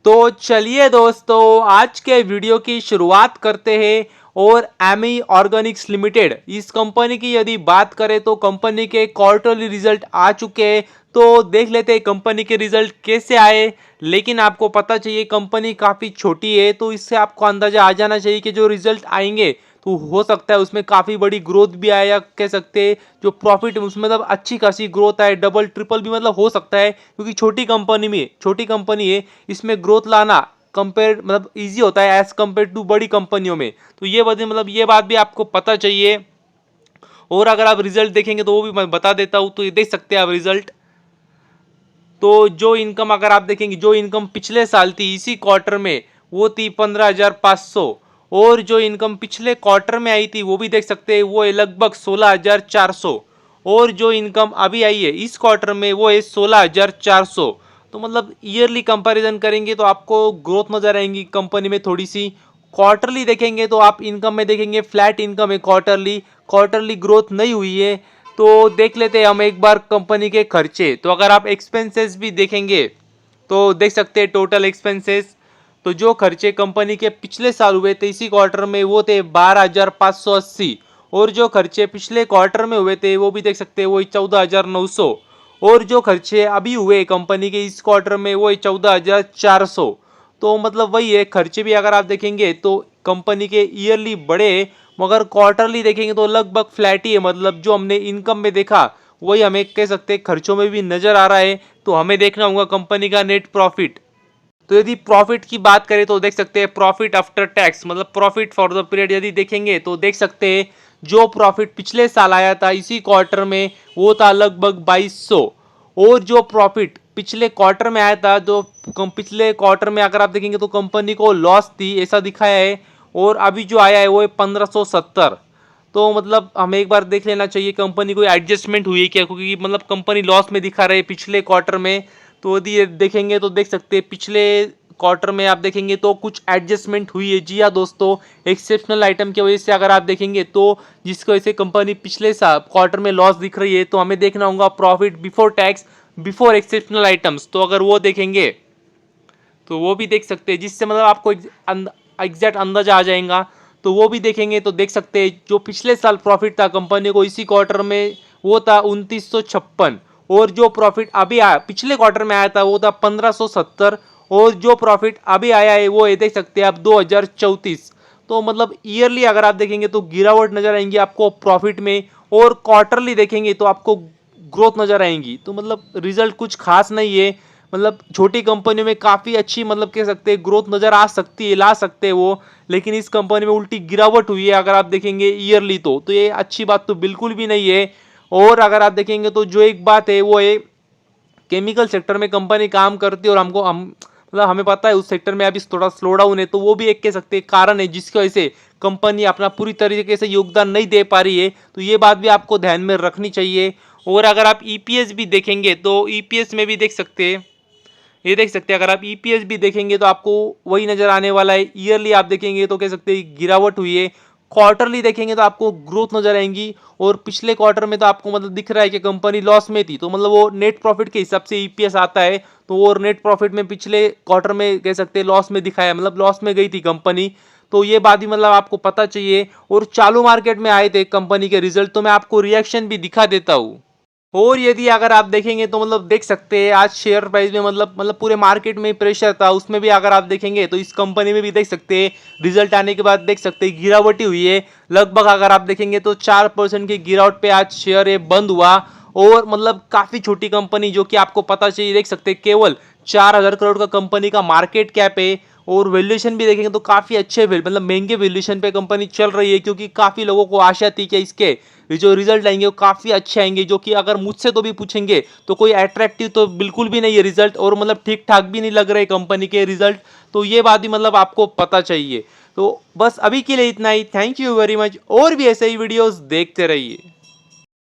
तो चलिए दोस्तों, आज के वीडियो की शुरुआत करते हैं। और एमी ऑर्गेनिक्स लिमिटेड, इस कंपनी की यदि बात करें तो कंपनी के क्वार्टरली रिजल्ट आ चुके हैं। तो देख लेते हैं कंपनी के रिजल्ट कैसे आए। लेकिन आपको पता चाहिए कंपनी काफ़ी छोटी है, तो इससे आपको अंदाजा आ जाना चाहिए कि जो रिजल्ट आएंगे तो हो सकता है उसमें काफ़ी बड़ी ग्रोथ भी आए, या कह सकते हैं जो प्रॉफिट उसमें मतलब अच्छी खासी ग्रोथ आए, डबल ट्रिपल भी मतलब हो सकता है, क्योंकि छोटी कंपनी है, इसमें ग्रोथ लाना कंपेयर मतलब इजी होता है एज कंपेयर टू बड़ी कंपनियों में। तो ये बात मतलब ये बात भी आपको पता चाहिए। और अगर आप रिजल्ट देखेंगे तो वो भी मैं बता देता हूँ। तो ये देख सकते हैं आप रिजल्ट। तो जो इनकम अगर आप देखेंगे, जो इनकम पिछले साल थी इसी क्वार्टर में वो थी 15,500। और जो इनकम पिछले क्वार्टर में आई थी वो भी देख सकते हैं, वो है लगभग 16,400। और जो इनकम अभी आई है इस क्वार्टर में वो है 16,400। तो मतलब ईयरली कंपैरिजन करेंगे तो आपको ग्रोथ नजर आएंगी कंपनी में थोड़ी सी। क्वार्टरली देखेंगे तो आप इनकम में देखेंगे फ्लैट इनकम है, क्वार्टरली ग्रोथ नहीं हुई है। तो देख लेते हैं हम एक बार कंपनी के खर्चे। तो अगर आप एक्सपेंसेस भी देखेंगे तो देख सकते हैं टोटल एक्सपेंसेस। तो जो खर्चे कंपनी के पिछले साल हुए थे इसी क्वार्टर में वो थे 12,580। और जो खर्चे पिछले क्वार्टर में हुए थे वो भी देख सकते हैं, वही 14,900। और जो खर्चे अभी हुए कंपनी के इस क्वार्टर में वो 14,400। तो मतलब वही है, खर्चे भी अगर आप देखेंगे तो कंपनी के ईयरली बढ़े, मगर क्वार्टरली देखेंगे तो लगभग फ्लैट ही है। मतलब जो हमने इनकम में देखा वही हमें कह सकते हैं खर्चों में भी नजर आ रहा है। तो हमें देखना होगा कंपनी का नेट प्रॉफिट। तो यदि प्रॉफिट की बात करें तो देख सकते हैं प्रॉफिट आफ्टर टैक्स, मतलब प्रॉफिट फॉर द पीरियड यदि देखेंगे तो देख सकते हैं जो प्रॉफिट पिछले साल आया था इसी क्वार्टर में वो था लगभग 2200। और जो प्रॉफिट पिछले क्वार्टर में आया था, जो पिछले क्वार्टर में अगर आप देखेंगे तो कंपनी को लॉस थी ऐसा दिखाया है। और अभी जो आया है वो है 1570। तो मतलब हमें एक बार देख लेना चाहिए कंपनी कोई एडजस्टमेंट हुई है क्या, क्योंकि मतलब कंपनी लॉस में दिखा रहे पिछले क्वार्टर में। तो यदि देखेंगे तो देख सकते हैं पिछले क्वार्टर में आप देखेंगे तो कुछ एडजस्टमेंट हुई है। जी हाँ दोस्तों, एक्सेप्शनल आइटम की वजह से अगर आप देखेंगे तो जिसकी वजह से कंपनी पिछले क्वार्टर में लॉस दिख रही है, तो हमें देखना होगा profit before tax before exceptional items. तो अगर वो देखेंगे तो वो भी देख सकते हैं, जिससे मतलब आपको एग्जैक्ट अंदाजा आ जाएगा। तो वो भी देखेंगे तो देख सकते हैं जो पिछले साल प्रॉफिट था कंपनी को इसी क्वार्टर में वो था 2956। और जो प्रॉफिट अभी आया पिछले क्वार्टर में आया था वो था 1570। और जो प्रॉफिट अभी आया है वो देख सकते हैं आप 2034। तो मतलब ईयरली अगर आप देखेंगे तो गिरावट नजर आएंगी आपको प्रॉफिट में, और क्वार्टरली देखेंगे तो आपको ग्रोथ नजर आएंगी। तो मतलब रिजल्ट कुछ खास नहीं है। मतलब छोटी कंपनियों में काफ़ी अच्छी मतलब कह सकते हैं ग्रोथ नज़र आ सकती है, ला सकते हैं वो। लेकिन इस कंपनी में उल्टी गिरावट हुई है अगर आप देखेंगे ईयरली तो ये अच्छी बात तो बिल्कुल भी नहीं है। और अगर आप देखेंगे तो जो एक बात है वो है केमिकल सेक्टर में कंपनी काम करती है, और हम मतलब हमें पता है उस सेक्टर में अभी थोड़ा स्लो डाउन है। तो वो भी एक कह सकते हैं कारण है जिसकी वजह से कंपनी अपना पूरी तरीके से योगदान नहीं दे पा रही है। तो ये बात भी आपको ध्यान में रखनी चाहिए। और अगर आप ईपीएस भी देखेंगे तो ईपीएस में भी देख सकते हैं, ये देख सकते हैं अगर आप ईपीएस भी देखेंगे तो आपको वही नजर आने वाला है। ईयरली आप देखेंगे तो कह सकते हैं गिरावट हुई है, क्वार्टरली देखेंगे तो आपको ग्रोथ नजर आएंगी। और पिछले क्वार्टर में तो आपको मतलब दिख रहा है कि कंपनी लॉस में थी, तो मतलब वो नेट प्रॉफिट के हिसाब से ईपीएस आता है। तो वो नेट प्रॉफिट में पिछले क्वार्टर में कह सकते हैं लॉस में दिखाया, मतलब लॉस में गई थी कंपनी। तो ये बात भी मतलब आपको पता चाहिए। और चालू मार्केट में आए थे कंपनी के रिजल्ट, तो मैं आपको रिएक्शन भी दिखा देता हूँ। और यदि अगर आप देखेंगे तो मतलब देख सकते हैं आज शेयर प्राइस में मतलब पूरे मार्केट में प्रेशर था, उसमें भी अगर आप देखेंगे तो इस कंपनी में भी देख सकते हैं रिजल्ट आने के बाद देख सकते हैं गिरावट ही हुई है। लगभग अगर आप देखेंगे तो 4% की गिरावट पे आज शेयर है बंद हुआ। और मतलब काफ़ी छोटी कंपनी जो कि आपको पता चाहिए, देख सकते हैं केवल 4,000 करोड़ का कंपनी का मार्केट कैप है। और वैल्यूएशन भी देखेंगे तो काफ़ी अच्छे मतलब महंगे वैल्यूएशन पे कंपनी चल रही है, क्योंकि काफ़ी लोगों को आशा थी कि इसके जो रिजल्ट आएंगे वो काफ़ी अच्छे आएंगे, जो कि अगर मुझसे तो भी पूछेंगे तो कोई अट्रैक्टिव तो बिल्कुल भी नहीं है रिजल्ट, और मतलब ठीक ठाक भी नहीं लग रहे कंपनी के रिजल्ट। तो ये बात भी मतलब आपको पता चाहिए। तो बस अभी के लिए इतना ही। Thank you very much. और भी ऐसे ही वीडियोस देखते रहिए।